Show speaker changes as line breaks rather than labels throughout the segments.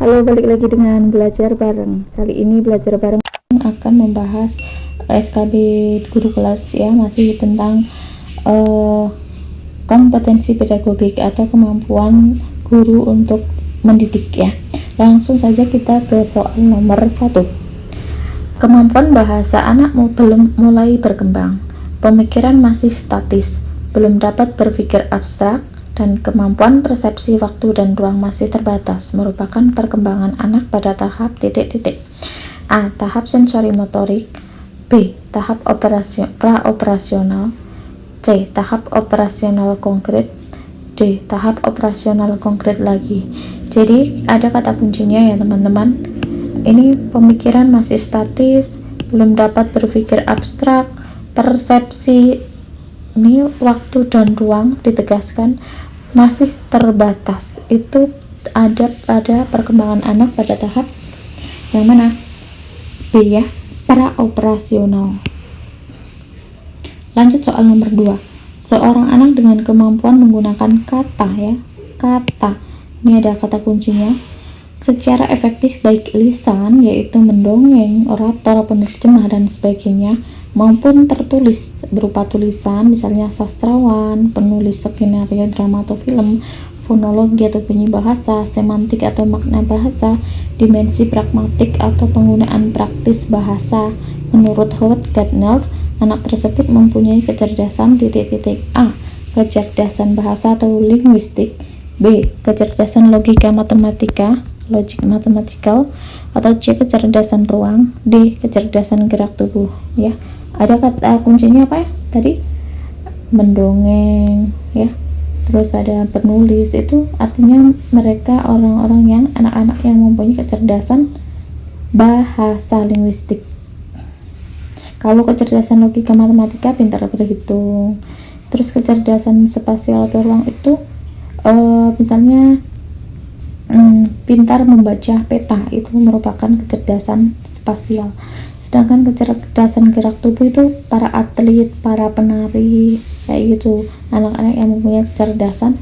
Halo, balik lagi dengan belajar bareng. Kali ini belajar bareng akan membahas SKB guru kelas ya, masih tentang kompetensi pedagogik atau kemampuan guru untuk mendidik ya. Langsung saja kita ke soal nomor 1. Kemampuan bahasa anak belum mulai berkembang. Pemikiran masih statis, belum dapat berpikir abstrak, dan kemampuan persepsi waktu dan ruang masih terbatas, merupakan perkembangan anak pada tahap A. Tahap sensori motorik, B. Tahap praoperasional, C. Tahap operasional konkret, D. Tahap operasional konkret lagi. Jadi ada kata kuncinya ya teman-teman. Ini pemikiran masih statis, belum dapat berpikir abstrak, persepsi ini waktu dan ruang ditegaskan masih terbatas. Itu ada pada perkembangan anak pada tahap yang mana? B ya, praoperasional. Lanjut soal nomor 2. Seorang anak dengan kemampuan menggunakan kata ya, kata. Ini ada kata kuncinya. Secara efektif baik lisan yaitu mendongeng, orator, penerjemah dan sebagainya, maupun tertulis berupa tulisan, misalnya sastrawan, penulis skenario drama atau film, fonologi atau bunyi bahasa, semantik atau makna bahasa, dimensi pragmatik atau penggunaan praktis bahasa. Menurut Howard Gardner, anak tersebut mempunyai kecerdasan A. Kecerdasan bahasa atau linguistik, B. Kecerdasan logika matematika, logic mathematical, atau C. Kecerdasan ruang, D. Kecerdasan gerak tubuh ya. Ada kata kuncinya apa ya tadi? Mendongeng ya, terus ada penulis. Itu artinya mereka orang-orang yang anak-anak yang mempunyai kecerdasan bahasa linguistik. Kalau kecerdasan logika matematika pintar berhitung. Terus kecerdasan spasial atau ruang itu misalnya pintar membaca peta, itu merupakan kecerdasan spasial. Sedangkan kecerdasan gerak tubuh itu para atlet, para penari kayak gitu, anak-anak yang mempunyai kecerdasan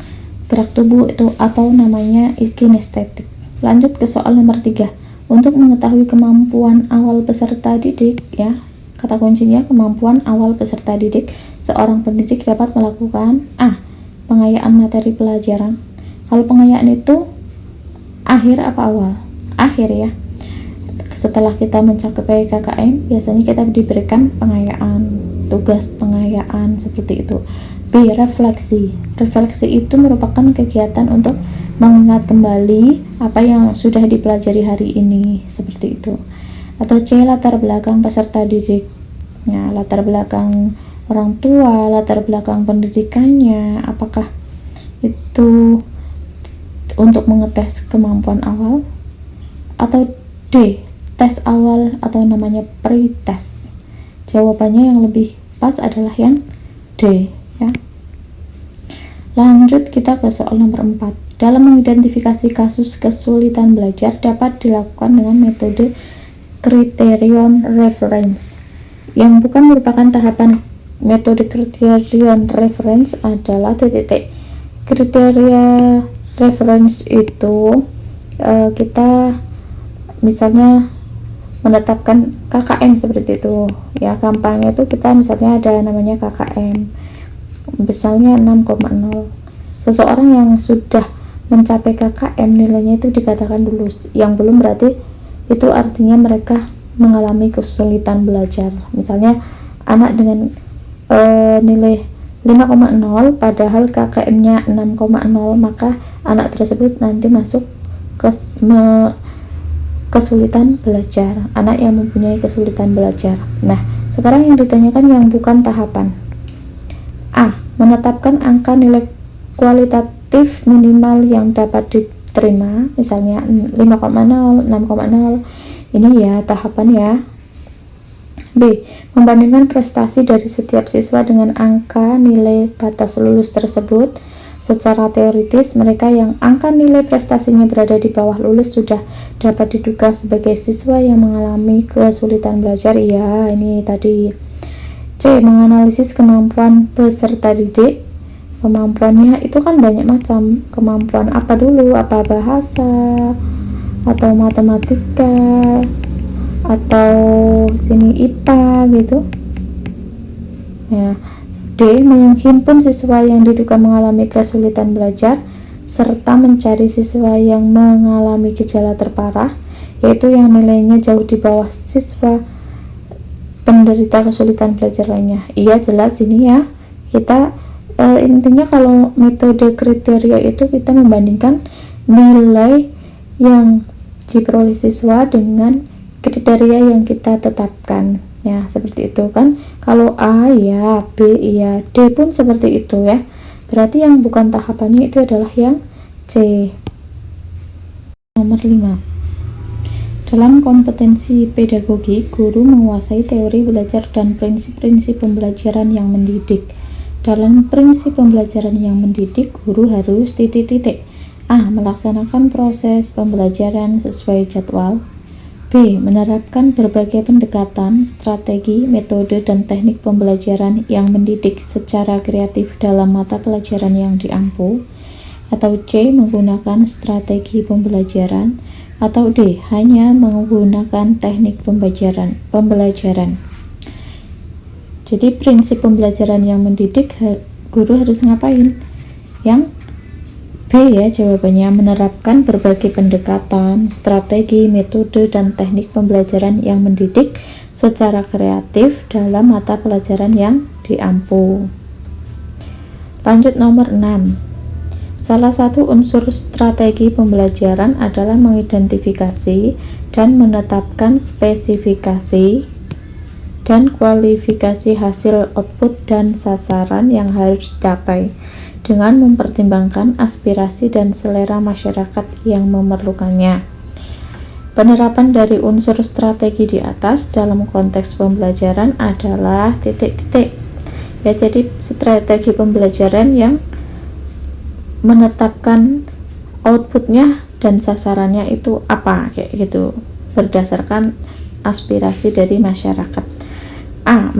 gerak tubuh itu atau namanya kinestetik. Lanjut ke soal nomor 3. Untuk mengetahui kemampuan awal peserta didik ya, kata kuncinya kemampuan awal peserta didik, seorang pendidik dapat melakukan A. Pengayaan materi pelajaran. Kalau pengayaan itu akhir apa awal? Akhir ya. Setelah kita mencapai KKM, biasanya kita diberikan pengayaan, tugas pengayaan seperti itu. B. Refleksi. Refleksi itu merupakan kegiatan untuk mengingat kembali apa yang sudah dipelajari hari ini, seperti itu. Atau C. Latar belakang peserta didik. Ya, latar belakang orang tua, latar belakang pendidikannya, apakah itu untuk mengetes kemampuan awal. Atau D. Tes awal atau namanya pre-test. Jawabannya yang lebih pas adalah yang D ya. Lanjut kita ke soal nomor 4. Dalam mengidentifikasi kasus kesulitan belajar dapat dilakukan dengan metode criterion reference. Yang bukan merupakan tahapan metode criterion reference adalah kriteria reference itu kita misalnya menetapkan KKM seperti itu ya, gampangnya itu kita misalnya ada namanya KKM misalnya 6,0. Seseorang yang sudah mencapai KKM nilainya itu dikatakan lulus, yang belum berarti itu artinya mereka mengalami kesulitan belajar. Misalnya anak dengan nilai 5,0 padahal KKM-nya 6,0, maka anak tersebut nanti masuk ke kesulitan belajar, anak yang mempunyai kesulitan belajar. Nah, sekarang yang ditanyakan yang bukan tahapan. A. Menetapkan angka nilai kualitatif minimal yang dapat diterima, misalnya 5,0, 6,0. Ini ya tahapan ya. B. Membandingkan prestasi dari setiap siswa dengan angka nilai batas lulus tersebut. Secara teoritis, mereka yang angka nilai prestasinya berada di bawah lulus sudah dapat diduga sebagai siswa yang mengalami kesulitan belajar. Ya, ini tadi. C. Menganalisis kemampuan peserta didik. Kemampuannya itu kan banyak macam. Kemampuan apa dulu? Apa bahasa? atau matematika atau sini IPA gitu ya. D. Menghimpun siswa yang diduga mengalami kesulitan belajar serta mencari siswa yang mengalami gejala terparah, yaitu yang nilainya jauh di bawah siswa penderita kesulitan belajar lainnya. Iya, jelas ini ya. Kita intinya kalau metode kriteria itu kita membandingkan nilai yang diperoleh siswa dengan kriteria yang kita tetapkan ya, seperti itu kan. Kalau A ya, B ya, D pun seperti itu ya. Berarti yang bukan tahapannya itu adalah yang C. Nomor 5. Dalam kompetensi pedagogi, guru menguasai teori belajar dan prinsip-prinsip pembelajaran yang mendidik. Dalam prinsip pembelajaran yang mendidik, guru harus titik-titik. A. Melaksanakan proses pembelajaran sesuai jadwal. B. Menerapkan berbagai pendekatan, strategi, metode, dan teknik pembelajaran yang mendidik secara kreatif dalam mata pelajaran yang diampu. Atau C. Menggunakan strategi pembelajaran. Atau D. Hanya menggunakan teknik pembelajaran. Jadi prinsip pembelajaran yang mendidik, guru harus ngapain? Yang B ya jawabannya, menerapkan berbagai pendekatan, strategi, metode, dan teknik pembelajaran yang mendidik secara kreatif dalam mata pelajaran yang diampu. Lanjut nomor 6. Salah satu unsur strategi pembelajaran adalah mengidentifikasi dan menetapkan spesifikasi dan kualifikasi hasil output dan sasaran yang harus dicapai dengan mempertimbangkan aspirasi dan selera masyarakat yang memerlukannya. Penerapan dari unsur strategi di atas dalam konteks pembelajaran adalah titik-titik. Ya, jadi strategi pembelajaran yang menetapkan outputnya dan sasarannya itu apa, kayak gitu, berdasarkan aspirasi dari masyarakat. A.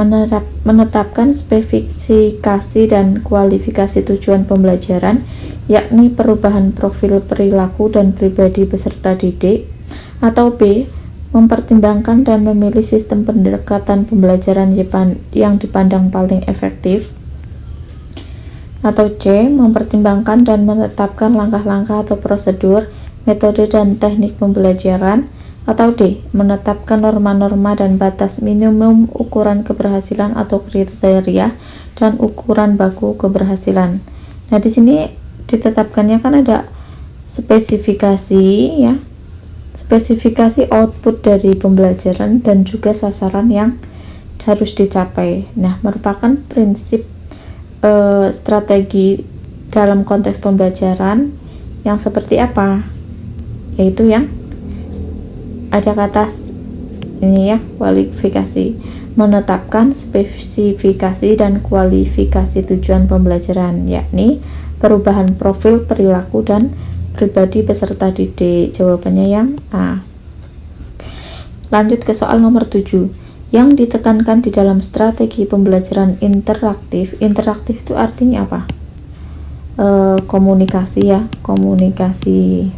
Menetapkan spesifikasi dan kualifikasi tujuan pembelajaran, yakni perubahan profil perilaku dan pribadi peserta didik. Atau B. Mempertimbangkan dan memilih sistem pendekatan pembelajaran yang dipandang paling efektif. Atau C. Mempertimbangkan dan menetapkan langkah-langkah atau prosedur, metode, dan teknik pembelajaran. Atau D. Menetapkan norma-norma dan batas minimum ukuran keberhasilan atau kriteria dan ukuran baku keberhasilan. Nah, di sini ditetapkannya kan ada spesifikasi ya. Spesifikasi output dari pembelajaran dan juga sasaran yang harus dicapai. Nah, merupakan prinsip strategi dalam konteks pembelajaran yang seperti apa? Yaitu yang ada kata ini ya, kualifikasi, menetapkan spesifikasi dan kualifikasi tujuan pembelajaran, yakni perubahan profil perilaku dan pribadi peserta didik. Jawabannya yang A. Lanjut ke soal nomor 7. Yang ditekankan di dalam strategi pembelajaran interaktif. Interaktif itu artinya apa? Komunikasi ya, komunikasi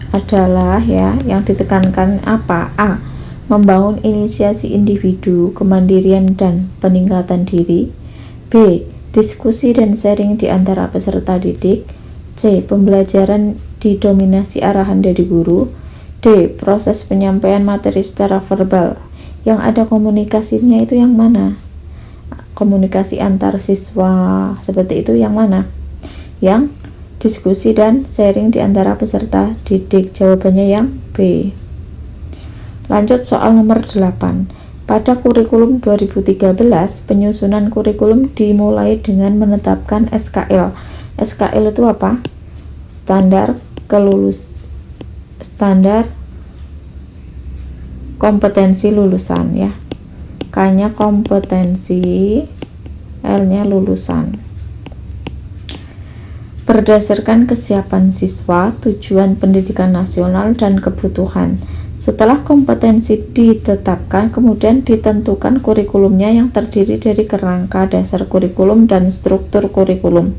adalah ya yang ditekankan apa? A. Membangun inisiasi individu, kemandirian dan peningkatan diri. B. Diskusi dan sharing di antara peserta didik. C. Pembelajaran didominasi arahan dari guru. D. Proses penyampaian materi secara verbal. Yang ada komunikasinya itu yang mana? Komunikasi antar siswa seperti itu yang mana? Yang diskusi dan sharing di antara peserta didik. Jawabannya yang B. Lanjut soal nomor 8. Pada kurikulum 2013, penyusunan kurikulum dimulai dengan menetapkan SKL. SKL itu apa? Standar kompetensi lulusan ya. K-nya kompetensi, L-nya lulusan. Berdasarkan kesiapan siswa, tujuan pendidikan nasional, dan kebutuhan. Setelah kompetensi ditetapkan, kemudian ditentukan kurikulumnya yang terdiri dari kerangka dasar kurikulum dan struktur kurikulum.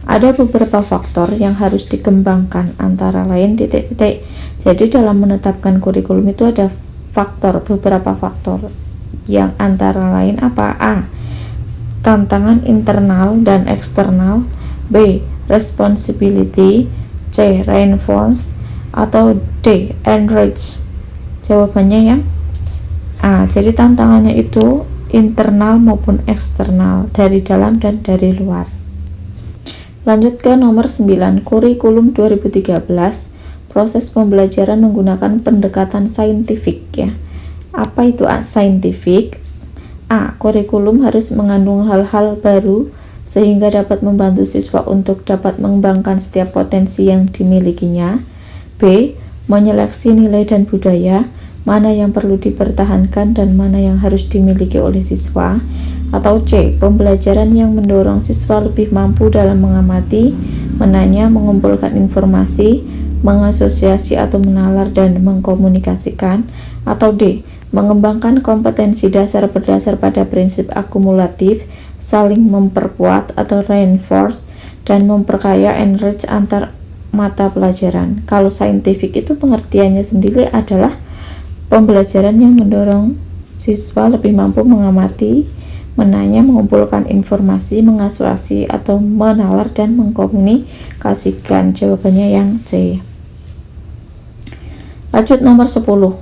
Ada beberapa faktor yang harus dikembangkan, antara lain titik-titik. Jadi dalam menetapkan kurikulum itu ada beberapa faktor yang antara lain apa? A. Tantangan internal dan eksternal. B. Responsibility. C. Reinforce. Atau D. Enrich. Jawabannya yang A. Jadi tantangannya itu internal maupun eksternal, dari dalam dan dari luar. Lanjut ke nomor 9, kurikulum 2013, proses pembelajaran menggunakan pendekatan saintifik ya. Apa itu saintifik? A. Kurikulum harus mengandung hal-hal baru sehingga dapat membantu siswa untuk dapat mengembangkan setiap potensi yang dimilikinya. B. Menyeleksi nilai dan budaya, mana yang perlu dipertahankan dan mana yang harus dimiliki oleh siswa. Atau C. Pembelajaran yang mendorong siswa lebih mampu dalam mengamati, menanya, mengumpulkan informasi, mengasosiasi atau menalar dan mengkomunikasikan. Atau D. Mengembangkan kompetensi dasar berdasar pada prinsip akumulatif, saling memperkuat atau reinforce, dan memperkaya enrich antar mata pelajaran. Kalau saintifik itu pengertiannya sendiri adalah pembelajaran yang mendorong siswa lebih mampu mengamati, menanya, mengumpulkan informasi, mengasosiasi atau menalar dan mengkomunikasikan. Jawabannya yang C. Lanjut nomor 10.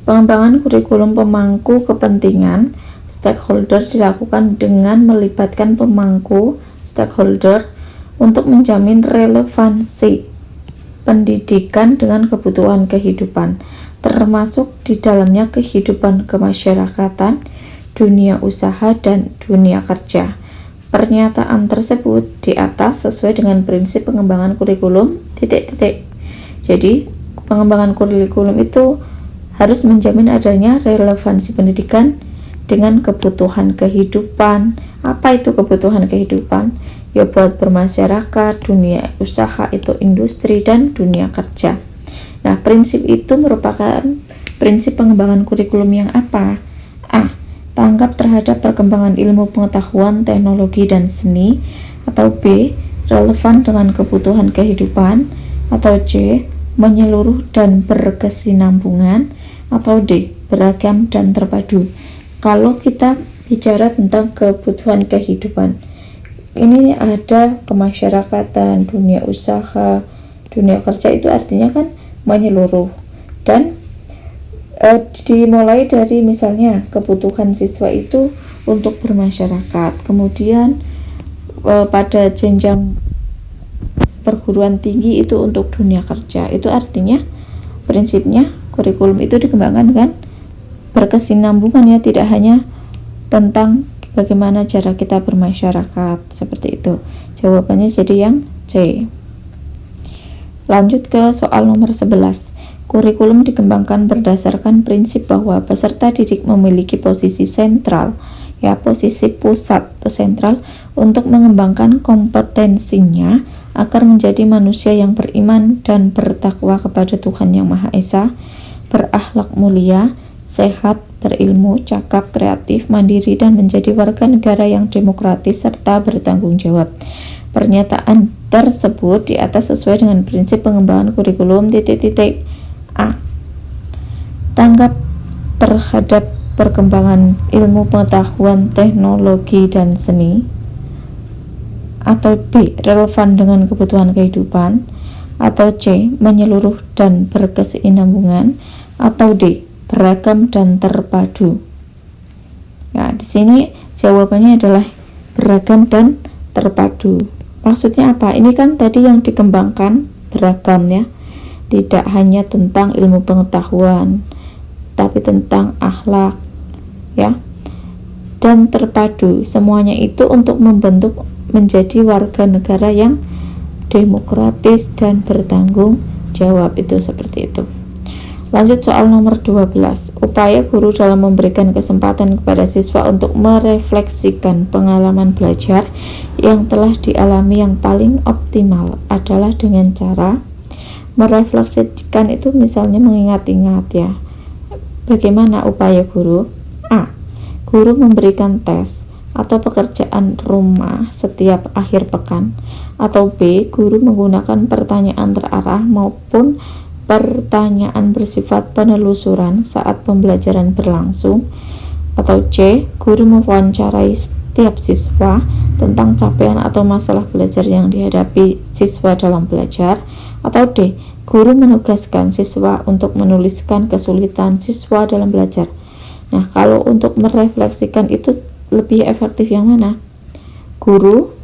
Pengembangan kurikulum pemangku kepentingan stakeholder dilakukan dengan melibatkan pemangku stakeholder untuk menjamin relevansi pendidikan dengan kebutuhan kehidupan, termasuk di dalamnya kehidupan kemasyarakatan, dunia usaha, dan dunia kerja. Pernyataan tersebut di atas sesuai dengan prinsip pengembangan kurikulum titik-titik. Jadi, pengembangan kurikulum itu harus menjamin adanya relevansi pendidikan dengan kebutuhan kehidupan. Apa itu kebutuhan kehidupan? Ya buat bermasyarakat, dunia usaha itu industri, dan dunia kerja. Nah, prinsip itu merupakan prinsip pengembangan kurikulum yang apa? A. Tanggap terhadap perkembangan ilmu pengetahuan, teknologi, dan seni. Atau B. Relevan dengan kebutuhan kehidupan. Atau C. Menyeluruh dan berkesinambungan. Atau D. Beragam dan terpadu. Kalau kita bicara tentang kebutuhan kehidupan, ini ada kemasyarakatan, dunia usaha, dunia kerja, itu artinya kan menyeluruh. Dan dimulai dari misalnya kebutuhan siswa itu untuk bermasyarakat, kemudian pada jenjang perguruan tinggi itu untuk dunia kerja. Itu artinya prinsipnya kurikulum itu dikembangkan dengan berkesinambungan ya, tidak hanya tentang bagaimana cara kita bermasyarakat, seperti itu. Jawabannya jadi yang C. Lanjut ke soal nomor 11. Kurikulum dikembangkan berdasarkan prinsip bahwa peserta didik memiliki posisi sentral, ya, posisi pusat atau sentral untuk mengembangkan kompetensinya agar menjadi manusia yang beriman dan bertakwa kepada Tuhan Yang Maha Esa, berakhlak mulia, sehat, berilmu, cakap, kreatif, mandiri, dan menjadi warga negara yang demokratis serta bertanggung jawab. Pernyataan tersebut di atas sesuai dengan prinsip pengembangan kurikulum titik-titik. A. Tanggap terhadap perkembangan ilmu pengetahuan, teknologi, dan seni. Atau B. Relevan dengan kebutuhan kehidupan. Atau C. Menyeluruh dan berkesinambungan. Atau D. Beragam dan terpadu. Ya, di sini jawabannya adalah beragam dan terpadu. Maksudnya apa? Ini kan tadi yang dikembangkan beragam ya. Tidak hanya tentang ilmu pengetahuan, tapi tentang akhlak ya. Dan terpadu. Semuanya itu untuk membentuk menjadi warga negara yang demokratis dan bertanggung jawab, itu seperti itu. Lanjut soal nomor 12. Upaya guru dalam memberikan kesempatan kepada siswa untuk merefleksikan pengalaman belajar yang telah dialami yang paling optimal adalah dengan cara merefleksikan itu misalnya mengingat-ingat ya. Bagaimana upaya guru? A. Guru memberikan tes atau pekerjaan rumah setiap akhir pekan. Atau B, guru menggunakan pertanyaan terarah maupun pertanyaan bersifat penelusuran saat pembelajaran berlangsung. Atau C, guru mewawancarai setiap siswa tentang capaian atau masalah belajar yang dihadapi siswa dalam belajar. Atau D, guru menugaskan siswa untuk menuliskan kesulitan siswa dalam belajar. Nah, kalau untuk merefleksikan itu lebih efektif yang mana? Guru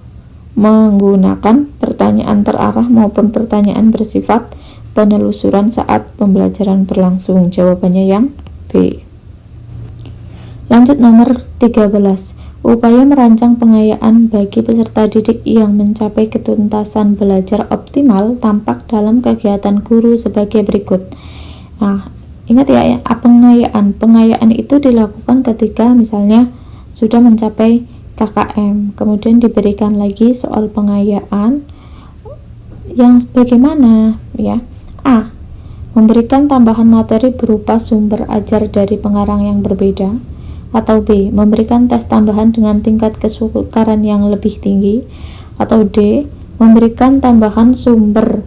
menggunakan pertanyaan terarah maupun pertanyaan bersifat penelusuran saat pembelajaran berlangsung. Jawabannya yang B. Lanjut nomor 13. Upaya merancang pengayaan bagi peserta didik yang mencapai ketuntasan belajar optimal tampak dalam kegiatan guru sebagai berikut. Nah, ingat ya, pengayaan itu dilakukan ketika misalnya sudah mencapai KKM, kemudian diberikan lagi soal pengayaan yang bagaimana ya. A. Memberikan tambahan materi berupa sumber ajar dari pengarang yang berbeda. Atau B. Memberikan tes tambahan dengan tingkat kesukaran yang lebih tinggi. Atau D. Memberikan tambahan sumber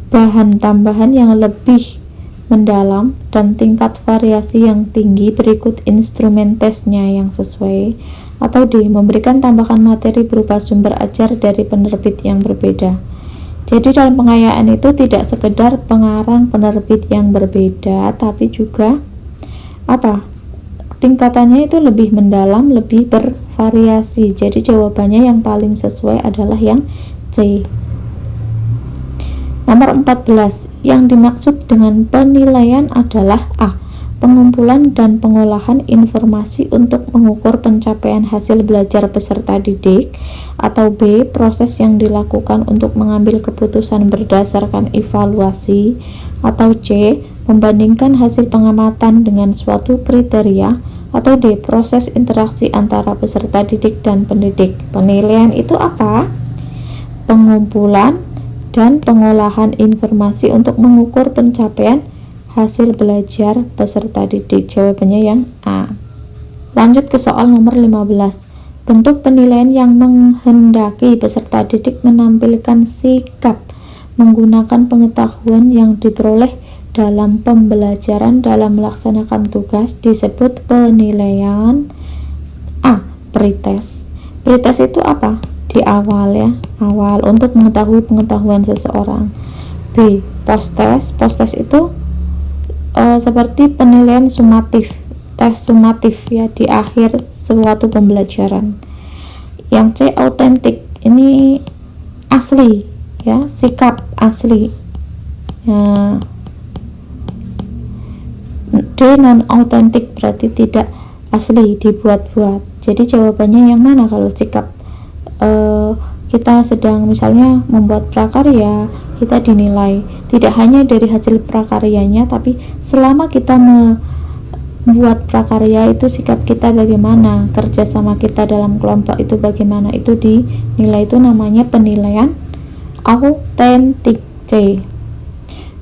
bahan tambahan yang lebih mendalam dan tingkat variasi yang tinggi berikut instrumen tesnya yang sesuai. Atau D. Memberikan tambahan materi berupa sumber ajar dari penerbit yang berbeda. Jadi dalam pengayaan itu tidak sekedar pengarang penerbit yang berbeda, tapi juga tingkatannya itu lebih mendalam, lebih bervariasi. Jadi jawabannya yang paling sesuai adalah yang C. Nomor 14. Yang dimaksud dengan penilaian adalah A. Pengumpulan dan pengolahan informasi untuk mengukur pencapaian hasil belajar peserta didik. Atau B. Proses yang dilakukan untuk mengambil keputusan berdasarkan evaluasi. Atau C. Membandingkan hasil pengamatan dengan suatu kriteria. Atau D. Proses interaksi antara peserta didik dan pendidik. Penilaian itu apa? Pengumpulan dan pengolahan informasi untuk mengukur pencapaian hasil belajar peserta didik. Jawabannya yang A. Lanjut ke soal nomor 15. Bentuk penilaian yang menghendaki peserta didik menampilkan sikap menggunakan pengetahuan yang diperoleh dalam pembelajaran dalam melaksanakan tugas disebut penilaian. A. Pretest. Pretest itu apa? Di awal ya, awal untuk mengetahui pengetahuan seseorang. B. Post-test. Post-test itu seperti penilaian sumatif, tes sumatif ya, di akhir suatu pembelajaran. Yang C. Autentik. Ini asli ya, sikap asli. D. Non-autentik, berarti tidak asli, dibuat-buat. Jadi jawabannya yang mana kalau sikap? Kita sedang misalnya membuat prakarya, kita dinilai tidak hanya dari hasil prakaryanya, tapi selama kita membuat prakarya itu sikap kita bagaimana, kerjasama kita dalam kelompok itu bagaimana, itu dinilai, itu namanya penilaian autentik. C.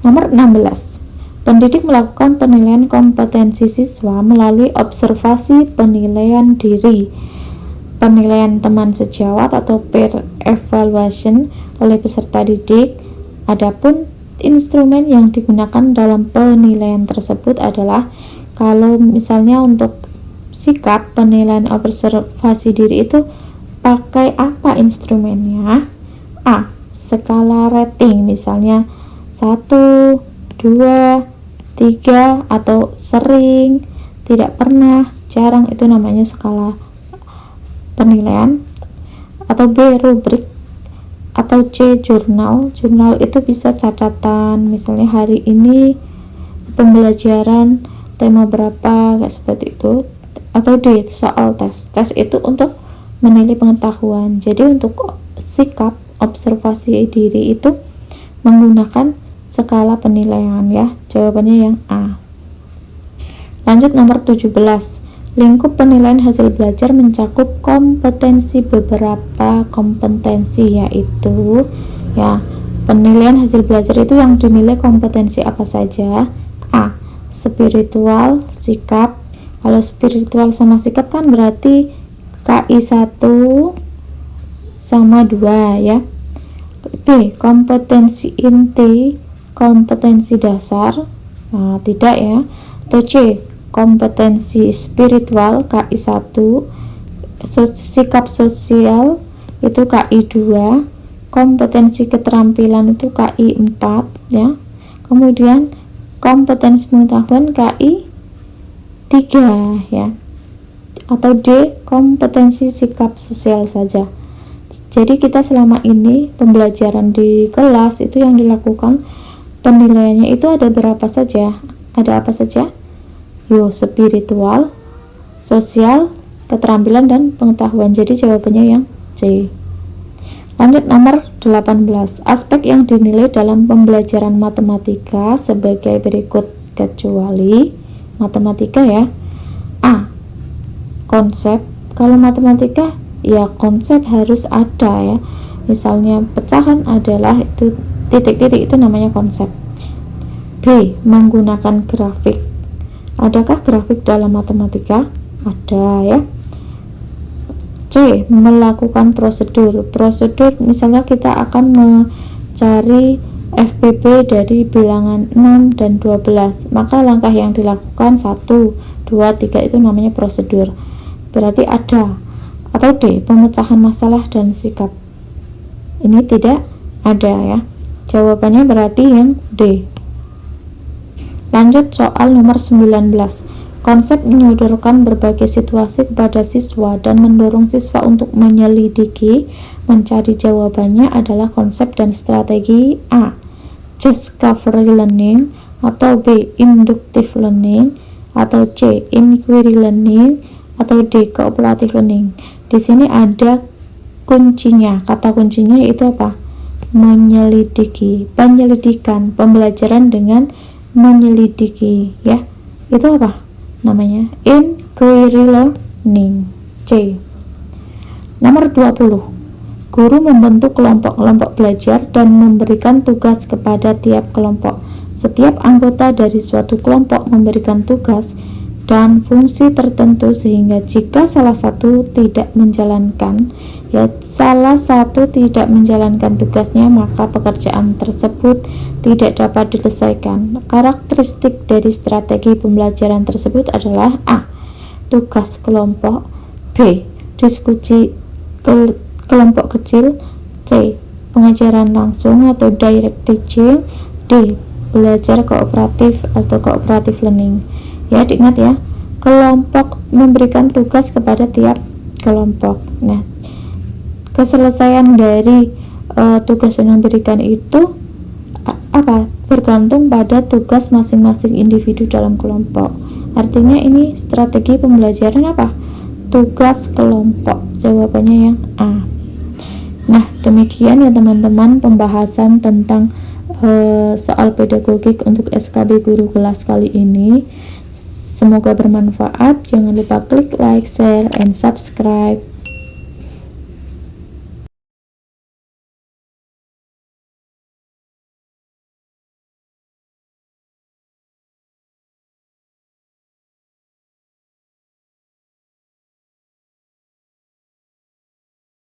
Nomor 16. Pendidik melakukan penilaian kompetensi siswa melalui observasi penilaian diri, penilaian teman sejawat atau peer evaluation oleh peserta didik. Adapun instrumen yang digunakan dalam penilaian tersebut adalah, kalau misalnya untuk sikap penilaian observasi diri itu pakai apa instrumennya? A. Skala rating, misalnya 1, 2, 3, atau sering, tidak pernah, jarang, itu namanya skala penilaian. Atau B. Rubrik. Atau C. Jurnal. Jurnal itu bisa catatan, misalnya hari ini pembelajaran tema berapa, kayak seperti itu. Atau D. Soal tes. Tes itu untuk menilai pengetahuan. Jadi untuk sikap observasi diri itu menggunakan skala penilaian ya. Jawabannya yang A. Lanjut nomor 17. Lingkup penilaian hasil belajar mencakup kompetensi, beberapa kompetensi, yaitu ya, penilaian hasil belajar itu yang dinilai kompetensi apa saja? A. Spiritual, sikap. Kalau spiritual sama sikap kan berarti KI 1 sama 2 ya. B. Kompetensi inti, kompetensi dasar, nah, tidak ya. Atau C. Kompetensi spiritual KI 1, sikap sosial itu KI 2, kompetensi keterampilan itu KI 4 ya. Kemudian kompetensi pengetahuan KI 3 ya. Atau D. Kompetensi sikap sosial saja. Jadi kita selama ini pembelajaran di kelas itu yang dilakukan penilaiannya itu ada berapa saja? Ada apa saja? Spiritual, sosial, keterampilan, dan pengetahuan. Jadi jawabannya yang C. Lanjut nomor 18. Aspek yang dinilai dalam pembelajaran matematika sebagai berikut kecuali matematika ya. A. Konsep. Kalau matematika ya konsep harus ada ya. Misalnya pecahan adalah itu titik-titik, itu namanya konsep. B. Menggunakan grafik. Adakah grafik dalam matematika? Ada ya. C. Melakukan prosedur. Prosedur misalnya kita akan mencari FPB dari bilangan 6 dan 12, maka langkah yang dilakukan 1, 2, 3 itu namanya prosedur. Berarti ada. Atau D. Pemecahan masalah dan sikap. Ini tidak ada ya. Jawabannya berarti yang D. Lanjut soal nomor 19. Konsep menyodorkan berbagai situasi kepada siswa dan mendorong siswa untuk menyelidiki, mencari jawabannya adalah konsep dan strategi A. Discovery learning, atau B. Inductive learning, atau C. Inquiry learning, atau D. Cooperative learning. Di sini ada kuncinya. Kata kuncinya itu apa? Menyelidiki, penyelidikan, pembelajaran dengan menyelidiki ya. Itu apa namanya? Inquiry learning. C. Nomor 20. Guru membentuk kelompok-kelompok belajar dan memberikan tugas kepada tiap kelompok. Setiap anggota dari suatu kelompok memberikan tugas dan fungsi tertentu sehingga jika salah satu tidak menjalankan tugasnya, maka pekerjaan tersebut tidak dapat diselesaikan. Karakteristik dari strategi pembelajaran tersebut adalah A. Tugas kelompok, B. Diskusi kelompok kecil, C. Pengajaran langsung atau direct teaching, D. Belajar kooperatif atau cooperative learning. Ya, diingat ya, kelompok memberikan tugas kepada tiap kelompok. Nah, keselesaian dari tugas yang diberikan itu apa? Bergantung pada tugas masing-masing individu dalam kelompok. Artinya ini strategi pembelajaran apa? Tugas kelompok. Jawabannya yang A. Nah, demikian ya teman-teman pembahasan tentang soal pedagogik untuk SKB guru kelas kali ini. Semoga bermanfaat. Jangan lupa klik like, share, and subscribe.